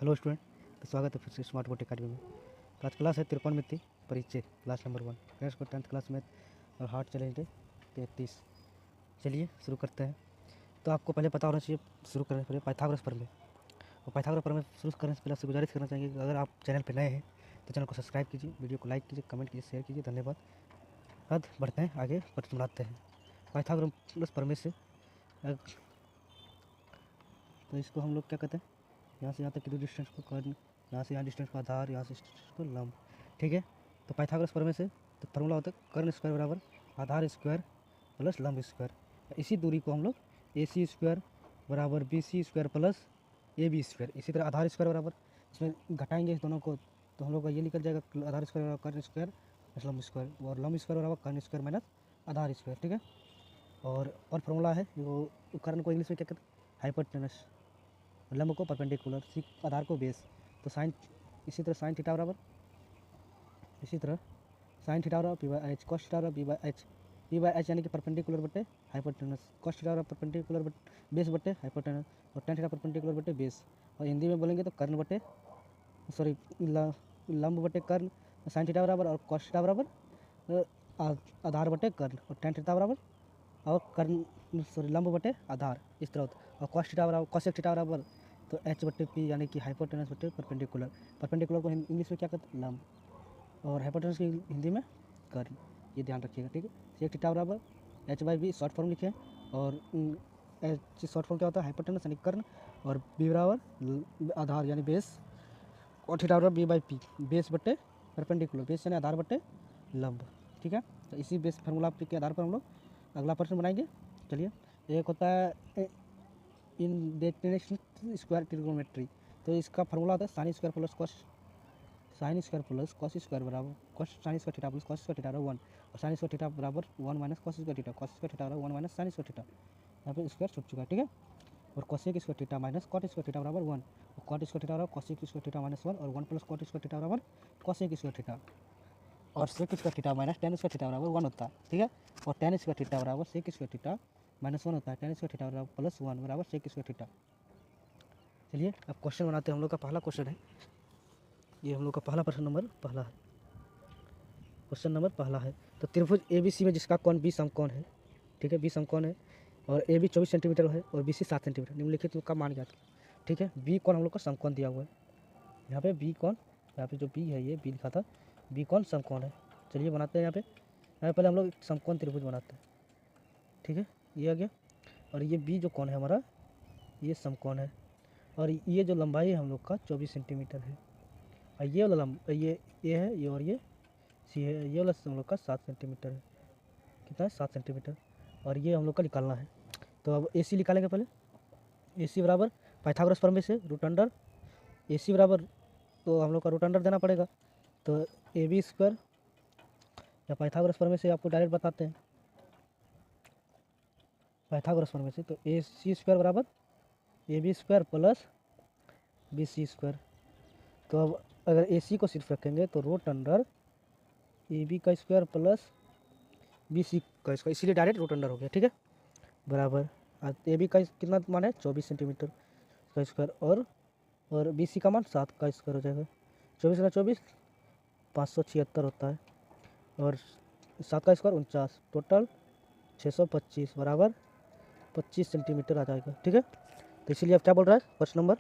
Hello student, तो स्वागत है फिर से स्मार्ट बोर्ड अकेडमी में। तो आज क्लास है त्रिकोणमिति परिचय, क्लास नंबर 1। फ्रेंड्स को 10th क्लास में और हार्ड चैलेंज है 33। चलिए शुरू करते हैं। तो आपको पहले पता होना चाहिए, शुरू करने से पहले पाइथागोरस प्रमेय। और पाइथागोरस प्रमेय शुरू करने से पहले आपसे गुजारिश करना चाहिए कि अगर आप चैनल पर नए हैं तो चैनल को सब्सक्राइब कीजिए, वीडियो को लाइक कीजिए, कमेंट कीजिए, शेयर कीजिए। धन्यवाद। अब बढ़ते हैं आगे, प्रश्न बनाते हैं। पाइथागोरस प्रमेय से तो इसको हम लोग क्या कहते हैं, यहाँ से यहाँ तक की डिस्टेंस को कर्ण, यहाँ से यहाँ डिस्टेंस को आधार, यहाँ से डिस्टेंस को लंब। ठीक है, तो पाइथागोरस प्रमेय से तो फॉर्मूला होता है कर्ण स्क्वायर बराबर आधार स्क्वायर प्लस लंब स्क्वायर। इसी दूरी को हम लोग ए सी स्क्वायर बराबर B C square plus A B square, इसी तरह आधार स्क्वायर बराबर इसमें घटाएंगे इस दोनों को, तो हम लोग का ये निकल जाएगा आधार स्क्वायर बराबर कर्ण स्क्वायर प्लस लंब स्क्वायर, और लंब स्क्वायर बराबर कर्ण स्क्वायर माइनस आधार स्क्वायर। ठीक है, और फार्मूला है जो कर्ण को इंग्लिश में क्या कहते हैं, हाइपोटेनस, लंब को परपेंडिकुलर, सी आधार को बेस। तो साइन, इसी तरह साइन थीटा बराबर, इसी तरह साइन थीटा बराबर P by H, cos theta बराबर P by H, P by H यानी कि परपेंडिकुलर बटे हाइपोटेनस, कॉस थीटा बराबर परपेंडिकुलर बेस बटे हाइपोटेनस, और टेन थीटा परपेंडिकुलर बटे बेस। और हिंदी में बोलेंगे तो कर्ण बटे सॉरी लंब बटे कर्ण, साइन थीटा बराबर, और कॉस थीटा बराबर आधार बटे कर्ण, और टेन थीटा बराबर और कर्ण सॉरी लंब बटे आधार, इस तरह होता है। और कॉस थीटा बराबर कॉसेक थीटा बराबर तो एच बटे पी यानी कि हाइपोटेनस बटे परपेंडिकुलर। परपेंडिकुलर को इंग्लिश में क्या कहते हैं, लंब, और हाइपोटेनस की हिंदी में कर्ण। ये ध्यान रखिएगा। ठीक है, सेक थीटा बराबर H by B short form लिखे, और एच शॉर्ट फॉर्म क्या होता है, हाइपोटेनस यानी कर्ण, और बी बराबर आधार यानी बेस, और थीटा बराबर बी बाई पी, बेस बटे परपेंडिकुलर, बेस यानी आधार बटे लंब। ठीक है, तो इसी बेस फार्मूला के आधार पर हम लोग अगला प्रश्न बनाएंगे। चलिए, एक होता है इंडेटरेशन स्क्वायर ट्रिगोनोमेट्री। तो इसका फार्मूला होता है sine square plus cos, sine square plus cos square बराबर cos sine square theta plus cos square theta बराबर 1, और साइन स्क्वायर थीटा बराबर 1 minus cos square theta, cos square theta बराबर 1 माइनस साइन स्क्वायर थीटा। यहाँ पे स्क्वायर छूट चुका है। ठीक है, और cosec square theta minus cot square theta बराबर 1, और कॉट स्क्वायर थीटा बराबर कॉसेक स्क्वायर थीटा माइनस 1, और 1 प्लस कॉट स्क्वायर थीटा बराबर कॉसेक स्क्वायर थीटा, और sec square theta minus tan square theta बराबर 1 होता है। ठीक है, और टेन स्क्वायर थीटा बराबर सेक स्क्वायर थीटा माइनस 1 होता है, टेन स्क्वायर थीटा बराबर प्लस 1 बराबर सेक स्क्वायर थीटा। चलिए अब क्वेश्चन बनाते हैं। हम लोग का पहला क्वेश्चन है, ये हम लोग का पहला प्रश्न नंबर पहला है, क्वेश्चन नंबर पहला है। तो त्रिभुज ए बी सी में जिसका कोण बी समकोण है, ठीक है, बी समकोण है, और ए बी 24 सेंटीमीटर है और बी सी 7 सेंटीमीटर, निम्नलिखित का मान ज्ञात कीजिए। ठीक है, बी कोण हम लोग का समकोण दिया हुआ है, यहाँ पे बी कोण, यहाँ पे जो बी है ये बी लिखा था, बी कोण समकोण है। चलिए बनाते हैं। यहाँ पे पहले हम लोग समकोण त्रिभुज बनाते हैं। ठीक है, ये आ गया, और ये बी जो कोण है हमारा ये समकोण है, और ये जो लंबाई है हम लोग का 24 सेंटीमीटर है, और ये वाला ये है ये, और ये सी है, ये वाला हम लोग का 7 सेंटीमीटर है। कितना है, 7 सेंटीमीटर, और ये हम लोग का निकालना है। तो अब ए सी निकालेंगे पहले। ए सी बराबर पाइथागोरस प्रमेय से रूट अंडर ए सी बराबर, तो हम लोग का रूट अंडर देना पड़ेगा। तो ए बी स्क्वायर या पाइथागोरस प्रमेय से आपको डायरेक्ट बताते हैं, पाइथागोरस प्रमेय से तो ए सी स्क्वायर बराबर A B square plus B C square. तो अब अगर ए सी को सिर्फ रखेंगे तो रूट अंडर ए बी का स्क्वायर प्लस बी सी का स्क्वायर, इसीलिए डायरेक्ट रूट अंडर हो गया। ठीक है, बराबर ए बी का कितना मान है 24 सेंटीमीटर का स्क्वायर, और बी सी का मान 7 का स्क्वायर हो जाएगा। 24 ना 24 576 होता है, और 7 का स्क्वायर 49, टोटल 625 बराबर 25 सेंटीमीटर आ जाएगा। ठीक है, तो इसीलिए अब क्या बोल रहा है प्रश्न नंबर,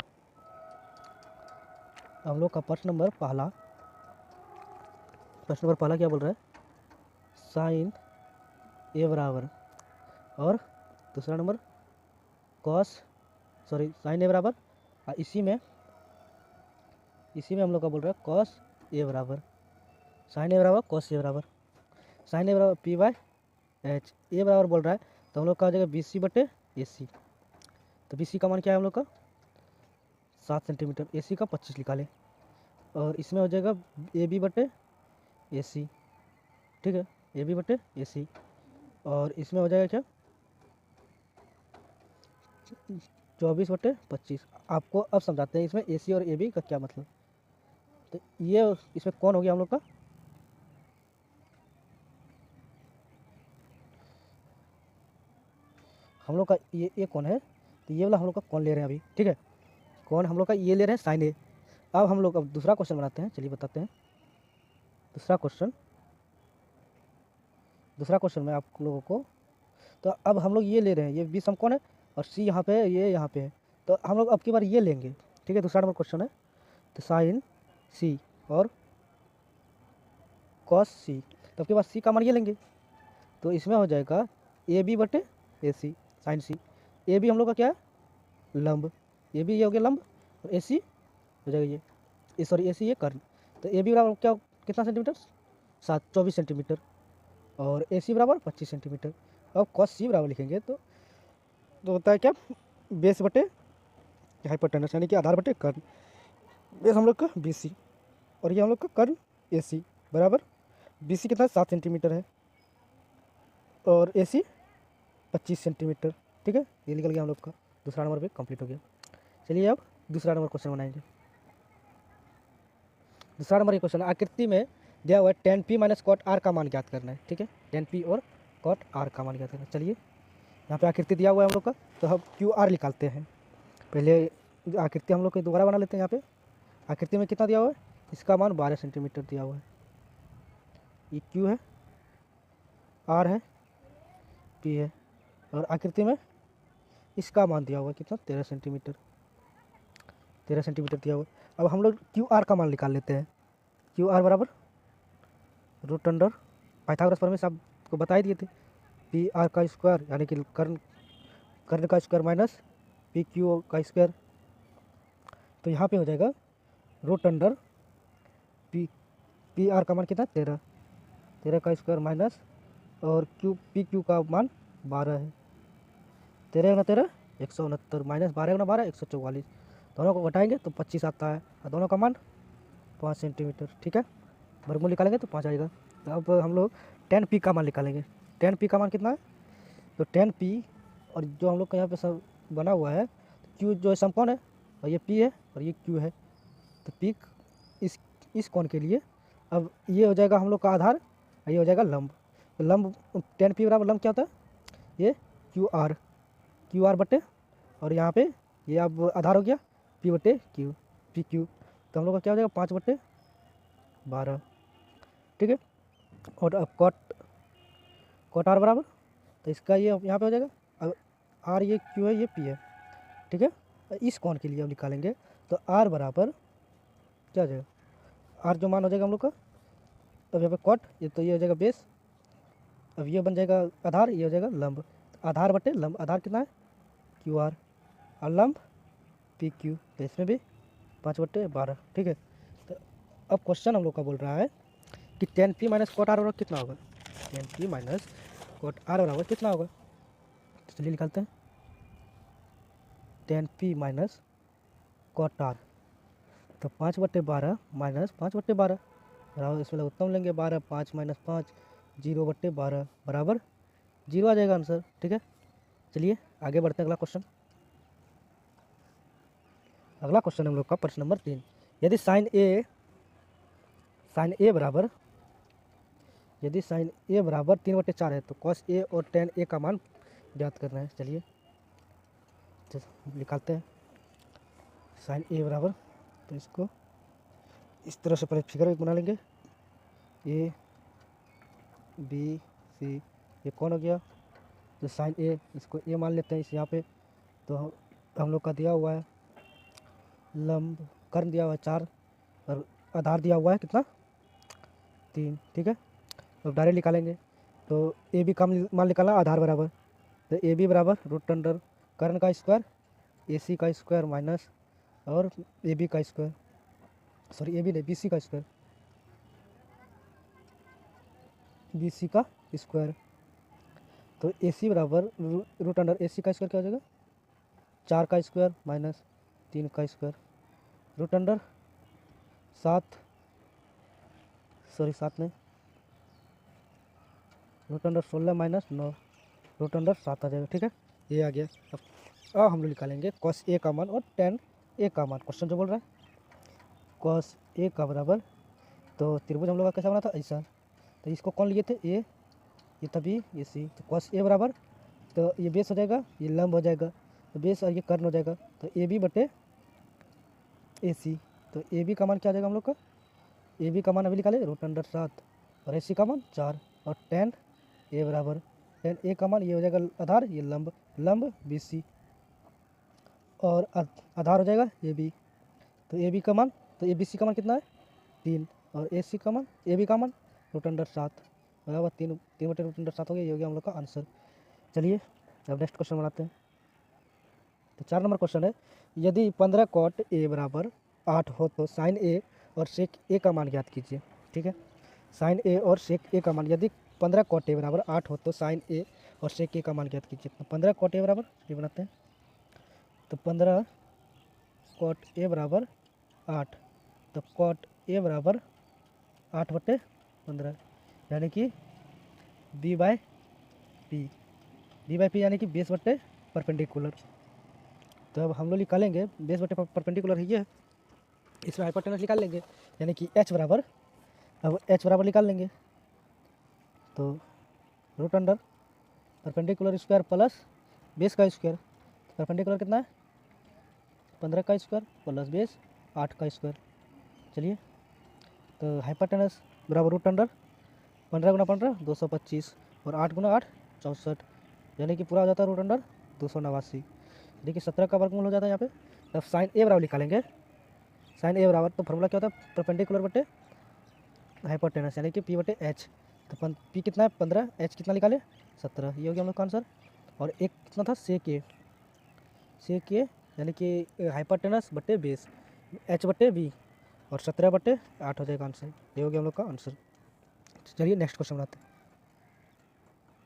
हम लोग का प्रश्न नंबर पहला क्या बोल रहा है, साइन ए बराबर, और दूसरा नंबर साइन ए बराबर, और इसी में हम लोग का बोल रहा है कॉस ए बराबर, साइन ए बराबर कॉस ए बराबर, साइन ए बराबर पी बाई एच, ए बराबर बोल रहा है, तो हम लोग का आ जाएगा बी सी बटे ए सी। तो बी सी का मान क्या है हम लोग का 7 सेंटीमीटर, ए सी का 25 निकालें, और इसमें हो जाएगा ए बी बटे ए सी। ठीक है, ए बी बटे ए सी, और इसमें हो जाएगा क्या 24 बटे 25। आपको अब समझाते हैं इसमें ए सी और ए बी का क्या मतलब। तो ये इसमें कौन हो गया हम लोग का, हम लोग का ये कौन है, तो ये वाला हम लोग का कौन ले रहे हैं अभी। ठीक है, कौन हम लोग का ये ले रहे हैं साइन ए, अब हम लोग अब दूसरा क्वेश्चन बनाते हैं, चलिए बताते हैं। दूसरा क्वेश्चन में आप लोगों को, तो अब हम लोग ये ले रहे हैं, ये बी समकोण है और सी यहाँ पे है, ये यहाँ पे है, तो हम लोग अब की बार ये लेंगे, ठीक है। दूसरा नंबर क्वेश्चन है, तो साइन सी और कॉस सी, तो अब की बार सी का मान ये लेंगे, तो इसमें हो जाएगा ए बी बटे ए सी साइन सी। ए बी हम लोग का क्या है, लंब, ए बी ये हो गया लंब, और ए सी हो जाएगा ये सॉरी ए सी ये कर्ण। तो ए बी बराबर क्या, कितना सेंटीमीटर, 24 सेंटीमीटर, और ए सी बराबर 25 सेंटीमीटर। अब कॉस सी बराबर लिखेंगे तो होता है क्या, बेस बटे हाइपोटेनस, यानी कि आधार बटे कर्ण। बेस हम लोग का बी सी और ये हम लोग का कर्ण ए सी बराबर, बी सी कितना 7 सेंटीमीटर है और ए सी 25 सेंटीमीटर, ठीक है। ये निकल गया हम लोग का दूसरा नंबर पे कंप्लीट हो गया। चलिए अब दूसरा नंबर क्वेश्चन बनाएंगे। दूसरा नंबर ये क्वेश्चन, आकृति में दिया हुआ है tan p minus cot R का मान ज्ञात करना है, ठीक है। tan p और कॉट आर का मान ज्ञात करना है। चलिए यहाँ पे आकृति दिया हुआ है हम लोग का, तो हम क्यू आर निकालते हैं। पहले आकृति हम लोग को दोबारा बना लेते हैं। यहाँ पे आकृति में कितना दिया हुआ है, इसका मान 12 सेंटीमीटर दिया हुआ है, ये क्यू है, आर है, पी है, और आकृति में इसका मान दिया हुआ है कितना, 13 सेंटीमीटर, 13 सेंटीमीटर दिया हुआ है। अब हम लोग क्यू आर का मान निकाल लेते हैं। क्यू आर बराबर रूट अंडर पाइथागोरस प्रमेय से आपको बता ही दिए थे, पी आर का स्क्वायर यानी कि कर्ण का स्क्वायर माइनस पी क्यू का स्क्वायर। तो यहाँ पे हो जाएगा रूट अंडर पी आर का मान कितना, 13 का स्क्वायर माइनस, और पी क्यू का मान 12 है, 13 गुना 13 169 माइनस 12 गुना 12 144, दोनों को घटाएंगे तो 25 आता है, और दोनों का मान 5 सेंटीमीटर, ठीक है। वर्गमूल निकालेंगे तो 5 आएगा। तो अब हम लोग tan p का मान निकालेंगे। tan p का मान कितना है, तो tan p, और जो हम लोग का यहाँ पे सब बना हुआ है, q जो समकोण है, और ये p है और ये q है, तो p इस कोण के लिए, अब ये हो जाएगा हम लोग का आधार और ये हो जाएगा लंब। तो लंब tan p बराबर लंब क्या होता है, ये क्यू आर बटे, और यहाँ पे ये अब आधार हो गया p बटे q, पी क्यू। तो हम लोग का क्या हो जाएगा 5/12, ठीक है। और अब कॉट आर बराबर, तो इसका ये यहाँ पे हो जाएगा, अब आर ये क्यू है, ये पी है, ठीक है। इस कोण के लिए हम निकालेंगे, तो आर बराबर क्या हो जाएगा, आर जो मान हो जाएगा हम लोग का, अब यहाँ पे कॉट, ये तो ये हो जाएगा बेस, अब ये बन जाएगा आधार, ये हो जाएगा लंब, आधार बटे लंब, आधार कितना है क्यू आर, और लंब पी क्यू, तो इसमें भी 5/12, ठीक है। तो अब क्वेश्चन हम लोग का बोल रहा है कि tan p minus cot R बराबर कितना होगा, tan p minus cot R बराबर कितना होगा, तो चलिए निकालते हैं। tan p minus cot R, तो 5/12 माइनस 5/12 बराबर, इसमें उत्तम लेंगे 12, 5 माइनस 5 0/12 बराबर 0 आ जाएगा आंसर, ठीक है। चलिए आगे बढ़ते हैं। अगला क्वेश्चन हम लोग का प्रश्न नंबर 3, यदि साइन ए बराबर 3/4 है, तो कॉस ए और tan ए का मान ज्ञात करना है। चलिए निकालते हैं। साइन ए बराबर, तो इसको इस तरह से पहले फिगर बना लेंगे, ए बी सी, ये कौन हो गया, तो साइन ए, इसको ए मान लेते हैं इस यहाँ पे। तो हम लोग का दिया हुआ है लंब, कर्ण दिया हुआ है 4, और आधार दिया हुआ है कितना 3, ठीक है। अब डायरेक्ट निकालेंगे, तो ए बी का मान निकालना, आधार बराबर, तो ए बी बराबर रूट अंडर कर्ण का स्क्वायर ए सी का स्क्वायर माइनस, और ए बी का स्क्वायर, सॉरी ए बी नहीं, बी सी का स्क्वायर, बी सी का स्क्वायर। तो ए सी बराबर रूट अंडर ए सी का स्क्वायर क्या हो जाएगा, 4 का स्क्वायर माइनस 3 का स्क्वायर, रूट अंडर 7 नहीं, root under 16 minus 9, root under 7 आ जाएगा, ठीक है। ये आ गया। अब हम लोग निकालेंगे कॉस ए का मान और tan ए का मान। क्वेश्चन जो बोल रहा है कॉस ए का बराबर, तो त्रिभुज हम लोग का कैसा बना था, ऐसा, तो इसको कौन लिए थे, ए, ये तभी ये सी, तो कॉस ए बराबर, तो ये बेस हो जाएगा, ये लंब हो जाएगा, तो बेस और ये कर्ण हो जाएगा, तो ए बी बटे ए सी, तो ए बी का मान क्या आ जाएगा हम लोग का, ए बी का मान अभी निकाले √7 और ए सी का मान 4 और tan ए बराबर tan ए का मान ये हो जाएगा आधार, ये लंब, लंब बी सी और आधार हो जाएगा ए बी। तो ए बी का मान, तो ए बी सी का मान कितना है 3 और ए सी का मान, ए बी का मान √7 बराबर 3/√7 हो गया। ये हो गया हम लोग का आंसर। चलिए अब नेक्स्ट क्वेश्चन बनाते हैं। तो 4 नंबर क्वेश्चन है, यदि 15 cot ए बराबर 8 हो तो साइन ए और सेक ए का मान ज्ञात कीजिए। ठीक है, साइन ए और सेक ए का मान, यदि 15 cot ए बराबर 8 हो तो साइन ए और सेक ए का मान ज्ञात कीजिए। तो 15 cot ए बराबर, ये बनाते हैं, तो 15 cot ए बराबर 8, तो cot ए बराबर 8/15 यानी कि b/p, b/p यानी कि बेस बट्टे परपेंडिकुलर। तो अब हम लोग निकालेंगे बेस बटे परपेंडिकुलर है ये, इसमें हाइपोटेनस निकाल लेंगे यानी कि h बराबर, अब h बराबर निकाल लेंगे तो √under perpendicular square plus base का स्क्वायर। परपेंडिकुलर कितना है 15 का स्क्वायर प्लस बेस 8 का स्क्वायर। चलिए तो हाइपोटेनस बराबर √अंडर 15 × 15 225 और 8 × 8 64 यानी कि पूरा हो जाता है √अंडर 289। देखिए 17 का वर्गमूल हो जाता है यहाँ पे। तब साइन ए बराबर निकालेंगे, साइन ए बराबर, तो फॉर्मूला क्या होता है परपेंडिकुलर बटे हाइपोटेनस यानी कि p/h। तो p कितना है 15, h कितना निकाले 17, ये हो गया हम लोग का आंसर। और एक कितना था सेक ए, सेक ए यानी कि हाइपोटेनस बटे बेस h/b और 17/8 हो जाएगा आंसर। ये हो गया हम लोग का आंसर। चलिए नेक्स्ट क्वेश्चन बनाते हैं।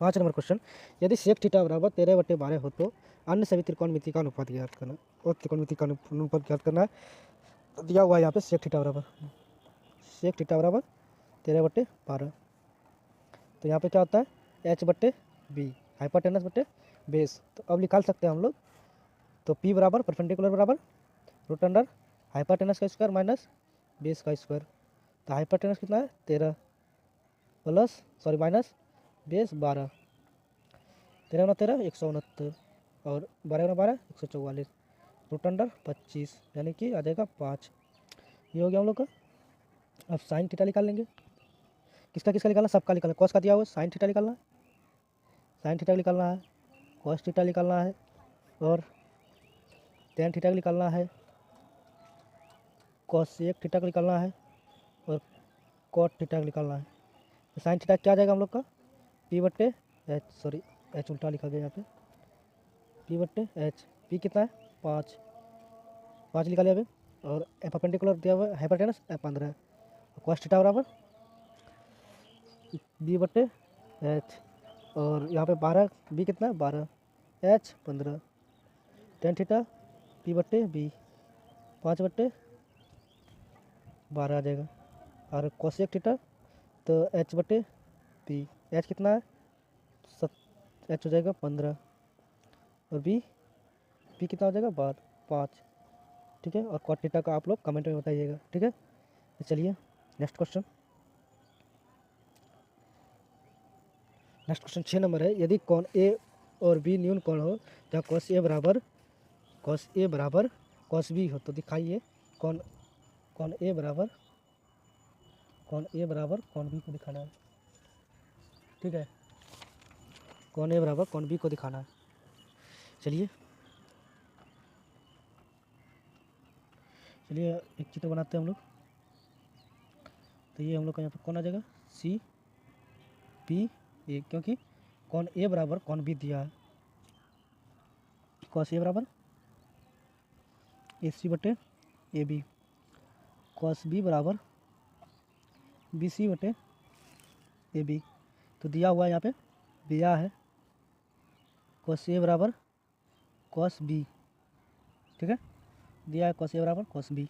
5 नंबर क्वेश्चन, यदि सेक थीटा बराबर 13/12 हो तो अन्य सभी त्रिकोणमिति का अनुपात ज्ञात करना, और त्रिकोणमिति का अनुपात ज्ञात करना है। तो दिया हुआ है यहाँ पे सेक थीटा बराबर 13/12। तो यहाँ पे क्या होता है h/b हाइपोटेनस बटे बेस। तो अब निकाल सकते हैं हम लोग, तो p बराबर परपेंडिकुलर बराबर √अंडर हाइपोटेनस का स्क्वायर माइनस बेस का स्क्वायर। तो हाइपोटेनस कितना है 13 प्लस माइनस बेस 12, 13 × 13 169 और 12 × 12 144 √अंडर 25 यानी कि आ जाएगा 5। ये हो गया हम लोग का। अब साइन थीटा निकाल लेंगे, किसका किसका निकालना, सबका निकालना। कॉस का दिया हुआ साइन थीटा निकालना है, साइन थीटा निकालना है, कॉस थीटा निकालना है और टेन थीटा निकालना है, कॉसेक थीटा निकालना है और कॉट थीटा निकालना है। तो साइन थीटा क्या आ जाएगा हम लोग का p/h, सॉरी h उल्टा लिखा गया यहाँ पे, p/h। p कितना है 5 निकाले अभी और परपेंडिकुलर दिया हुआ हाइपोटेनस 15 कॉस थीटा बराबर b/h और यहाँ पे 12, b कितना है 12, h 15, टेन थीटा p/b 5/12 आ जाएगा और कॉसेक थीटा तो h/p, h कितना है h हो जाएगा 15 और b कितना हो जाएगा 5। ठीक है, और कॉट थीटा का आप लोग कमेंट में बताइएगा। ठीक है, तो चलिए next question. Next question 6 number है, यदि कोण ए और बी न्यून कोण हो जहाँ cos ए बराबर cos बी हो तो दिखाइए कोण ए बराबर कोण बी को दिखाना है। ठीक है, कोण ए बराबर कोण बी को दिखाना है। चलिए एक चित्र बनाते हैं हम लोग। तो ये हम लोग का यहाँ पर कौन आ जाएगा CPA, क्योंकि कोण ए बराबर कोण बी दिया है। cos ए बराबर AC/AB, cos बी बराबर BC/AB। तो दिया हुआ है यहाँ पे, दिया है cos ए बराबर cos बी। ठीक है, दिया है cos ए बराबर cos बी।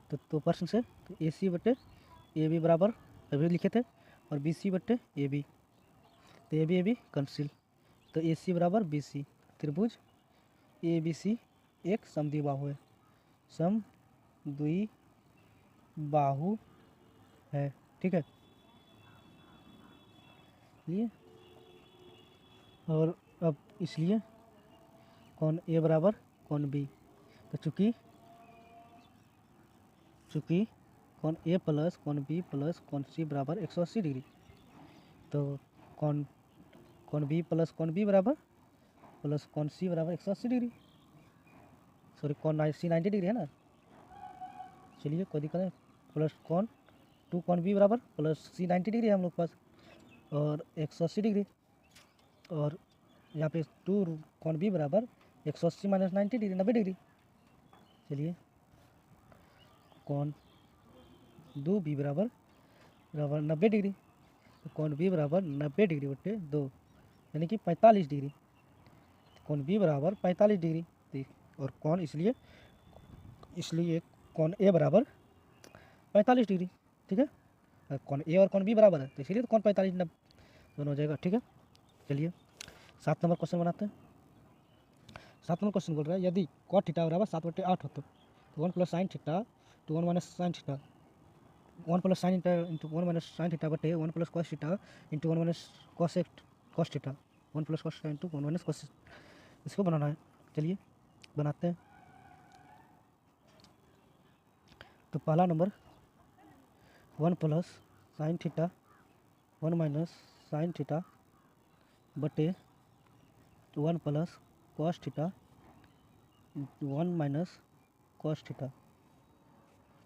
तो प्रश्न से तो AC/AB बराबर अभी लिखे थे और BC/AB, तो AB कैंसिल। तो AC बराबर BC, त्रिभुज ABC एक समद्विबाहु है, समद्विबाहु है। ठीक है, लिए और अब इसलिए कोण ए बराबर कोण बी। तो चूँकि चूँकि कौन ए प्लस कौन बी प्लस कौन सी बराबर 180 डिग्री, तो कौन कौन बी प्लस कौन बी बराबर प्लस कौन सी बराबर 180 डिग्री, सॉरी कौन सी 90 डिग्री है ना। चलिए कोई दिक्कत नहीं, प्लस कौन टू कौन बी बराबर प्लस सी 90 डिग्री है हम लोग के पास और 180 डिग्री, और यहाँ पे टू कौन बी बराबर 180 माइनस 90 डिग्री 90 डिग्री। चलिए कौन दो बी बराबर बराबर 90 डिग्री, तो कौन बी बराबर 90 डिग्री बटे 2 यानी कि 45 डिग्री, कौन बी बराबर 45 डिग्री। और कौन इसलिए इसलिए कौन ए बराबर 45 डिग्री, ठीक है। और कौन ए और कौन बी बराबर है तो इसलिए तो कौन 45 दोनों हो जाएगा, ठीक है। चलिए 7 नंबर क्वेश्चन बनाते हैं। 7 नंबर क्वेश्चन बोल रहा है यदि कॉट थीटा बराबर 7/8 हो तो 1 plus sine theta two 1 minus sine theta 1 plus sine into 1 minus sine theta बटे 1 plus cos theta into 1 minus cos theta 1 plus cos theta into 1 minus cos, इसको बनाना है। चलिए बनाते हैं। तो पहला number 1 plus sine theta 1 minus sine theta बटे 1 plus cos theta 1 minus cos theta,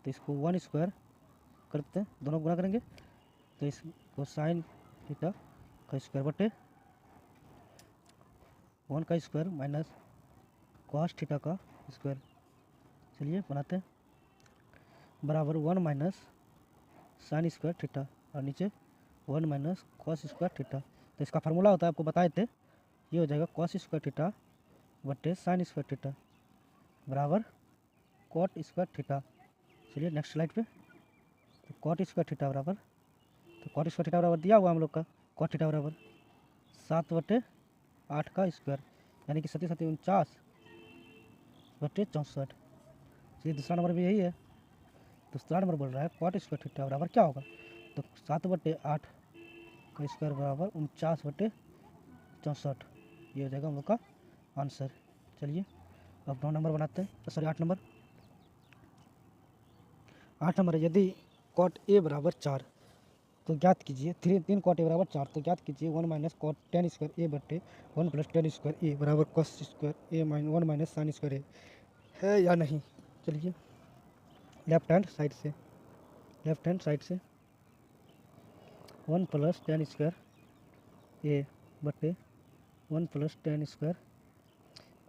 तो इसको 1 स्क्वायर करते हैं, दोनों गुणा करेंगे तो इसको साइन थीटा का स्क्वायर बटे 1 का स्क्वायर माइनस कॉस थीटा का स्क्वायर। चलिए बनाते हैं, बराबर 1 माइनस साइन स्क्वायर थीटा और नीचे 1 माइनस कॉस स्क्वायर थीटा। तो इसका फार्मूला होता है आपको बताए थे, ये हो जाएगा कॉस स्क्वायर थीटा बटे साइन स्क्वायर थीटा बराबर कॉट स्क्वायर थीटा। चलिए नेक्स्ट स्लाइड पे, तो कॉट स्क्वायर थीटा बराबर, तो कॉट स्क्वायर थीटा बराबर दिया हुआ हम लोग का, कॉट थीटा बराबर 7/8 का स्क्वायर यानी कि 7×7 49/64। चलिए दूसरा नंबर भी यही है। दूसरा नंबर बोल रहा है कॉट स्क्वायर थीटा बराबर क्या होगा, तो 7/8 का स्क्वायर बराबर 49/64, ये हो जाएगा हम लोग का आंसर। चलिए अब 9 नंबर बनाते हैं, सॉरी 8 नंबर। 8 नंबर है यदि कॉट ए बराबर 4 तो ज्ञात कीजिए 3 कॉट ए बराबर 4 तो ज्ञात कीजिए 1 माइनस कॉट टेन स्क्वायर ए बटे 1 प्लस टेन स्क्वायर ए बराबर कॉस स्क्वायर ए 1 माइनस साइन स्क्वायर ए है या नहीं। चलिए लेफ्ट हैंड साइड से 1 प्लस टेन स्क्वायर ए बटे 1 प्लस टेन स्क्वायर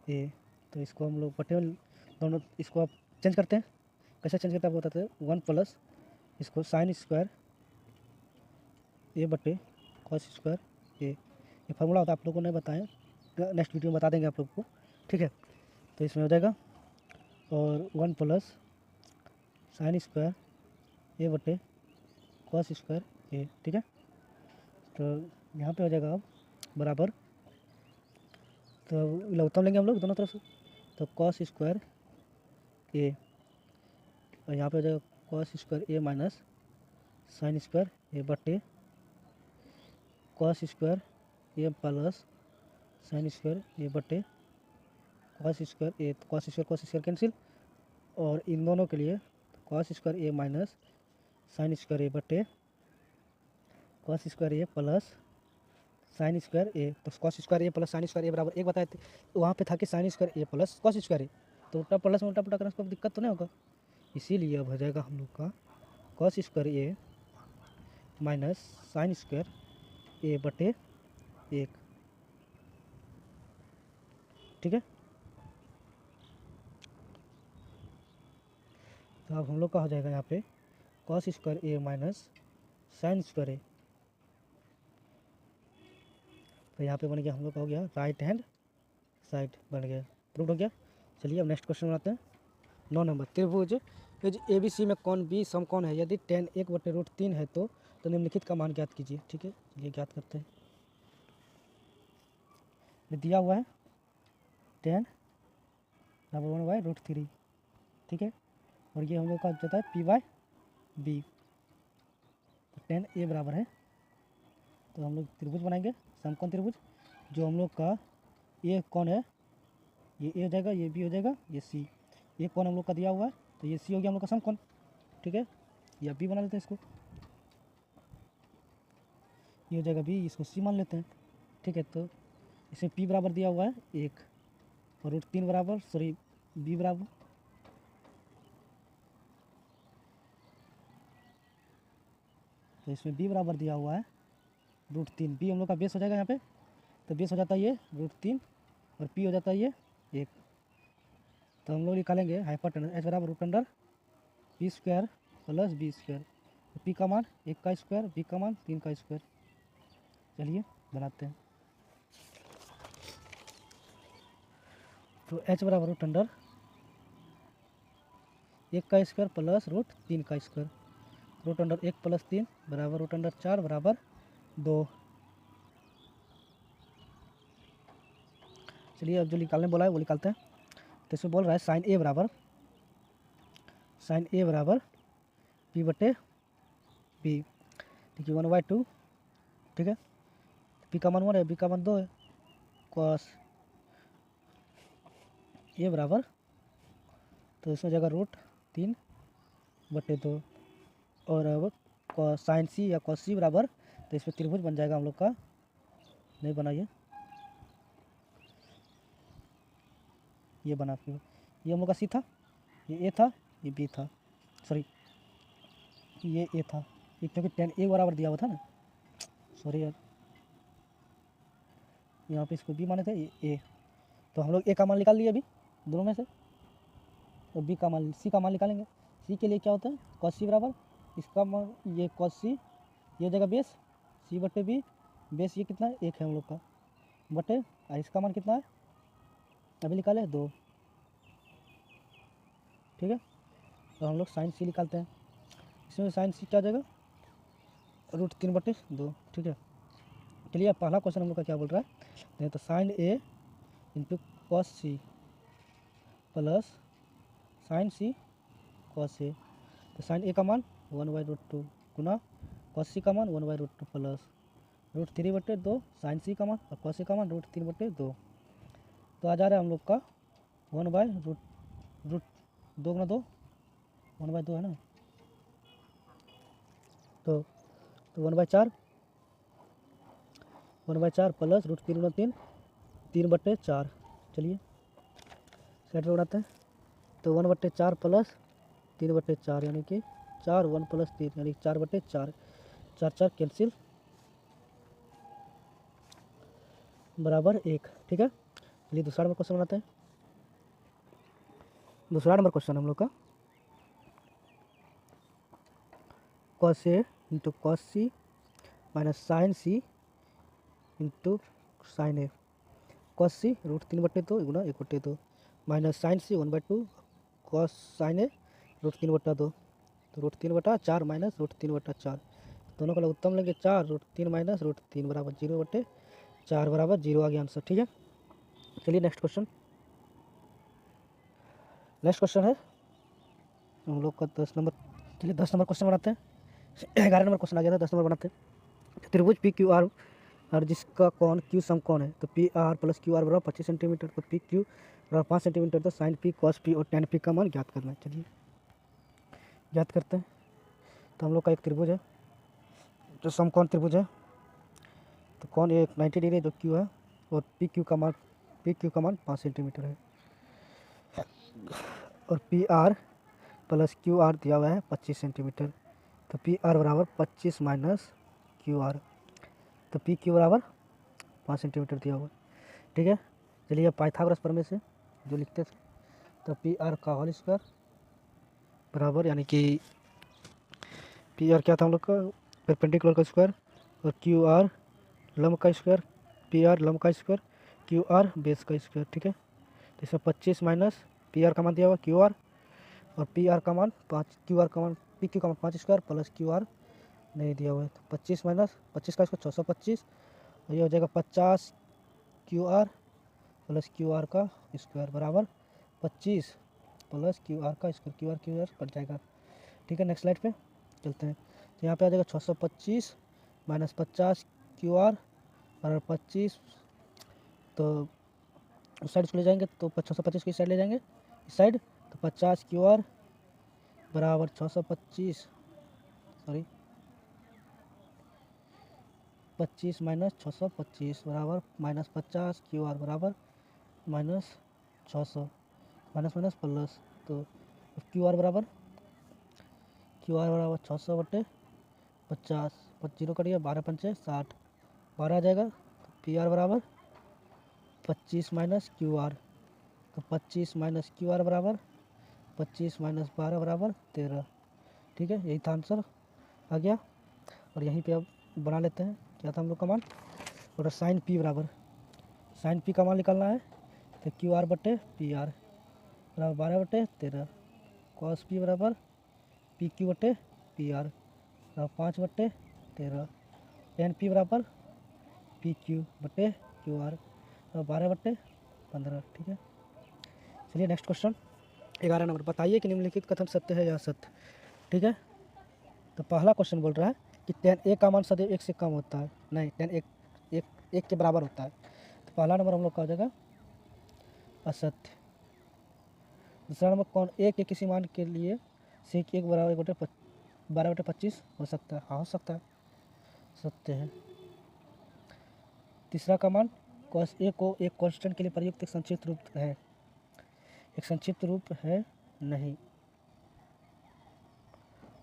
ए, तो इसको हम लोग बटे दोनों इसको आप चेंज करते हैं। कैसे चेंज करते हैं आप बताते हैं, 1 प्लस इसको साइन स्क्वायर ए बटे कॉस स्क्वायर ए, ये फार्मूला होता है, आप लोगों को नहीं बताएं, नेक्स्ट वीडियो में बता देंगे आप लोग को, ठीक है। तो इसमें हो जाएगा और 1 प्लस साइन स्क्वायर ए बटे कॉस स्क्वायर ए, ठीक है। तो यहाँ पे हो जाएगा अब बराबर, तो लघुत्तम लेंगे हम लोग दोनों तरफ से, तो कॉस स्क्वायर ए और यहाँ पे हो जाएगा कॉस स्क्वायर ए माइनस साइन स्क्वायर ए बटे कॉस स्क्वायर ए प्लस साइन स्क्वायर ए बटे कॉस स्क्वायर ए, कॉस स्क्वायर कैंसिल, और इन दोनों के लिए कॉस स्क्वायर ए माइनस साइन स्क्वायर ए बटे कॉस स्क्वायर ए प्लस साइन स्क्वायर ए, तो कॉस स्क्वायर ए प्लस साइन स्क्वायर ए बराबर 1 बताए थे, तो वहाँ पे था कि साइन स्क्वायर ए प्लस कॉस स्क्वायर ए, तो उल्टा प्लस में उल्टा पुल्टा करने से कोई दिक्कत तो नहीं होगा, इसीलिए अब हो जाएगा हम लोग का कॉस स्क्वायर ए माइनस साइन स्क्वायर ए बटे 1, ठीक है। तो अब हम लोग का हो जाएगा यहाँ पे कॉस स्क्वायर ए माइनस साइन स्क्वायर ए, तो यहाँ पे बन गया हम लोग का हो गया राइट हैंड साइड बन गया, प्रूव हो गया। चलिए अब नेक्स्ट क्वेश्चन बनाते हैं। 9 नंबर त्रिभुज ए बी सी में कौन बी समकोण है यदि tan 1/√3 है तो निम्नलिखित का मान ज्ञात कीजिए, ठीक है। चलिए ज्ञात करते हैं, ये दिया हुआ है tan बराबर 1/√3, ठीक है, और ये हम लोग का जाता है P/B, तो tan A बराबर है, तो हम लोग त्रिभुज बनाएंगे समकोण त्रिभुज, जो हम लोग का ये कौन है, ये ए हो जाएगा, ये बी हो जाएगा, ये सी, ये कौन हम लोग का दिया हुआ है, तो ये सी हो गया हम लोग का समकोण, ठीक है, या बी बना लेते हैं इसको, ये हो जाएगा बी, इसको सी मान लेते हैं, ठीक है। तो इसमें पी बराबर दिया हुआ है 1 और √3 बराबर बी बराबर तो इसमें बी बराबर दिया हुआ है √3, बी हम लोग का बेस हो जाएगा यहाँ पे, तो बेस हो जाता है ये √3 और पी हो जाता है ये 1। तो हम लोग निकालेंगे हाइपोटेनस एच बराबर √पी² प्लस बी²। पी का मान 1 का स्क्वायर, बी का मान 3 का स्क्वायर। चलिए बनाते हैं। तो एच बराबर √1 का स्क्वायर प्लस √3 का स्क्वायर, √1 प्लस 3 बराबर √4 बराबर 2। चलिए अब जो निकालने बोला है वो निकालते हैं। तो इसमें बोल रहा है साइन ए बराबर पी बटे बी, ठीक है, 1/2, ठीक है। पी का मान 1 है, बी का मान 2 है, कॉस ए बराबर, तो इसमें जगह √3 बटे 2 और अब साइन सी या कॉस सी बराबर, तो इसमें त्रिभुज बन जाएगा हम लोग का, नहीं बना ये बना फिर, ये हम लोग का सी था, ये ए था, ये बी था, सॉरी ये ए था, ये क्योंकि tan ए बराबर दिया हुआ था ना, सॉरी यार, यहाँ पे इसको बी माने थे, ये ए। तो हम लोग ए का मान निकाल लिए अभी दोनों में से, तो बी का मान सी का मान निकालेंगे। सी के लिए क्या होता है कॉस सी बराबर इसका मान, ये कॉस सी, ये जगह बेस सी बटे बी, बेस ये कितना है 1 है हम लोग का, बटे इसका मान कितना है अभी निकाले 2, ठीक है। तो हम लोग साइन सी निकालते हैं, इसमें साइन सी क्या आ जाएगा √3/2, ठीक है। चलिए अब पहला क्वेश्चन हम लोग का क्या बोल रहा है, तो sine A into cos C plus sine C cos A, तो साइन ए का मान 1/√2 गुना कॉस सी का मान 1/√2 प्लस √3/2 साइन सी का मान और कॉस सी का मान √3/2। तो आ जा रहा है हम लोग का 1/√2 गुना 2, 1/2 है ना, तो 1/4 प्लस √3 गुना 3 3/4। चलिए साइड में उड़ाते हैं, तो 1/4 प्लस 3/4 यानी कि 4, 1 प्लस 3 यानी 4/4, 4 कैंसिल बराबर 1, ठीक है। चलिए दूसरा नंबर क्वेश्चन बनाते हैं। दूसरा नंबर क्वेश्चन हम लोग का cos A into cos C minus sign C into sine A, cos C √3/2 Guna 1/2 minus sign C 1/2 cos sine ए √3/2, तो √3/4 माइनस √3/4, दोनों का लघुत्तम लेंगे 4, √3 माइनस √3 बराबर 0/4 बराबर 0 आ गया आंसर, ठीक है। चलिए नेक्स्ट क्वेश्चन है हम लोग का 10 नंबर। चलिए 10 नंबर क्वेश्चन बनाते हैं, 11 नंबर क्वेश्चन आ गया था, 10 नंबर बनाते हैं। त्रिभुज पी क्यू आर और जिसका कोण क्यू सम कोण है, तो P R plus Q R बराबर 25 सेंटीमीटर, तो पी क्यू बराबर 5 सेंटीमीटर, तो साइन पी कॉस पी और टेन पी का मान ज्ञात करना है। चलिए ज्ञात करते हैं। तो हम लोग का एक त्रिभुज है जो समकोण त्रिभुज है, तो कोण एक 90 डिग्री जो क्यू है और पी क्यू का मान 5 सेंटीमीटर है और P R plus Q R दिया हुआ है 25 सेंटीमीटर, तो पी आर बराबर 25 माइनस क्यू आर, तो पी क्यू बराबर 5 सेंटीमीटर दिया हुआ है, ठीक है। चलिए पाइथागोरस प्रमेय से जो लिखते थे, तो पी आर का होल स्क्वायर बराबर, यानी कि पी आर क्या था हम लोग का परपेंडिकुलर का स्क्वायर और क्यू आर लंब का स्क्वायर, पी आर लंब का स्क्वायर, क्यू आर बेस का स्क्वायर, ठीक है। तो इसमें 25 माइनस पी आर का मान दिया हुआ क्यू आर और पी आर का मान 5, क्यू आर का मान पी क्यू का मान 5 स्क्वायर प्लस क्यू आर नहीं दिया हुआ है, तो 25 माइनस 25 का इसको 625 और ये हो जाएगा 50 Q R plus Q R का स्क्वायर बराबर 25 प्लस क्यू आर का स्क्वायर, क्यू आर कट जाएगा, ठीक है। नेक्स्ट स्लाइड पे चलते हैं। तो यहाँ पे आ जाएगा 625 माइनस 50 क्यू आर बराबर 25, तो उस साइड ले जाएंगे तो 625 को इस साइड ले जाएंगे इस साइड, तो 50 क्यू आर बराबर 625, सॉरी 25 माइनस 625 बराबर माइनस 50, क्यू आर बराबर माइनस 600, माइनस माइनस प्लस, तो क्यू आर बराबर 600 बटे 50, 50 कटिए 12 पंचे 60, 12 आ जाएगा। तो पी आर बराबर 25 माइनस क्यू आर, तो 25 माइनस क्यू आर बराबर 25 माइनस 12 बराबर 13। ठीक है, यही था आंसर आ गया। और यहीं पे अब बना लेते हैं, क्या था हम लोग का मान, और साइन पी बराबर, साइन पी का मान निकालना है, तो क्यू आर बटे पी आर बराबर 12 बटे 13, कॉस पी बराबर पी क्यू बटे पी आर बराबर 5 बटे 13, टेन पी बराबर पी क्यू बटे क्यू आर बराबर 12 बटे 15। ठीक है, चलिए नेक्स्ट क्वेश्चन 11 नंबर, बताइए कि निम्नलिखित कथन सत्य है या असत्य। ठीक है, तो पहला क्वेश्चन बोल रहा है कि tan ए का मान सदैव 1 से कम होता है, नहीं tan एक के बराबर होता है, तो पहला नंबर हम लोग का हो जाएगा असत्य। दूसरा नंबर कौन ए के किसी मान के लिए सेक 1 बराबर 12/25 हो सकता है, हाँ हो सकता है, सत्य है। तीसरा का मान cos ए को एक कांस्टेंट के लिए प्रयुक्त एक संक्षिप्त रूप है, एक संक्षिप्त रूप है नहीं,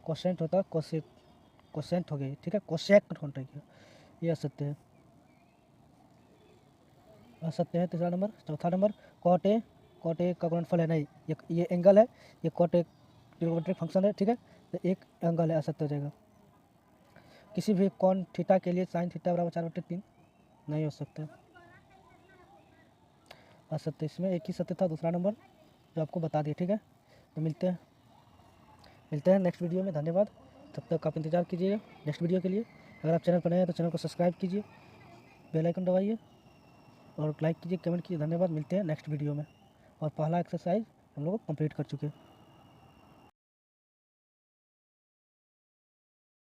कोसेंट होता है कोसेंट हो गई, ठीक है, कोसेक्ट होता है, ये असत्य है, असत्य है तीसरा नंबर। चौथा नंबर कॉट ए का गुणनफल है, नहीं ये एंगल है, ये कॉट ए ट्रिग्नोमेट्रिक फंक्शन है, ठीक है, तो एक एंगल है, असत्य हो जाएगा। किसी भी कॉन थीटा के लिए साइन थीटा बराबर 4/3 नहीं हो सकता, असत्य। इसमें एक ही सत्य था, दूसरा नंबर जो आपको बता दिया। ठीक है, तो मिलते हैं नेक्स्ट वीडियो में, धन्यवाद। तब तक आप इंतज़ार कीजिएगा नेक्स्ट वीडियो के लिए। अगर आप चैनल पर नए हैं तो चैनल को सब्सक्राइब कीजिए, बेल आइकन दबाइए और लाइक कीजिए, कमेंट कीजिए। धन्यवाद, मिलते हैं नेक्स्ट वीडियो में। और पहला एक्सरसाइज हम लोग कंप्लीट कर चुके हैं।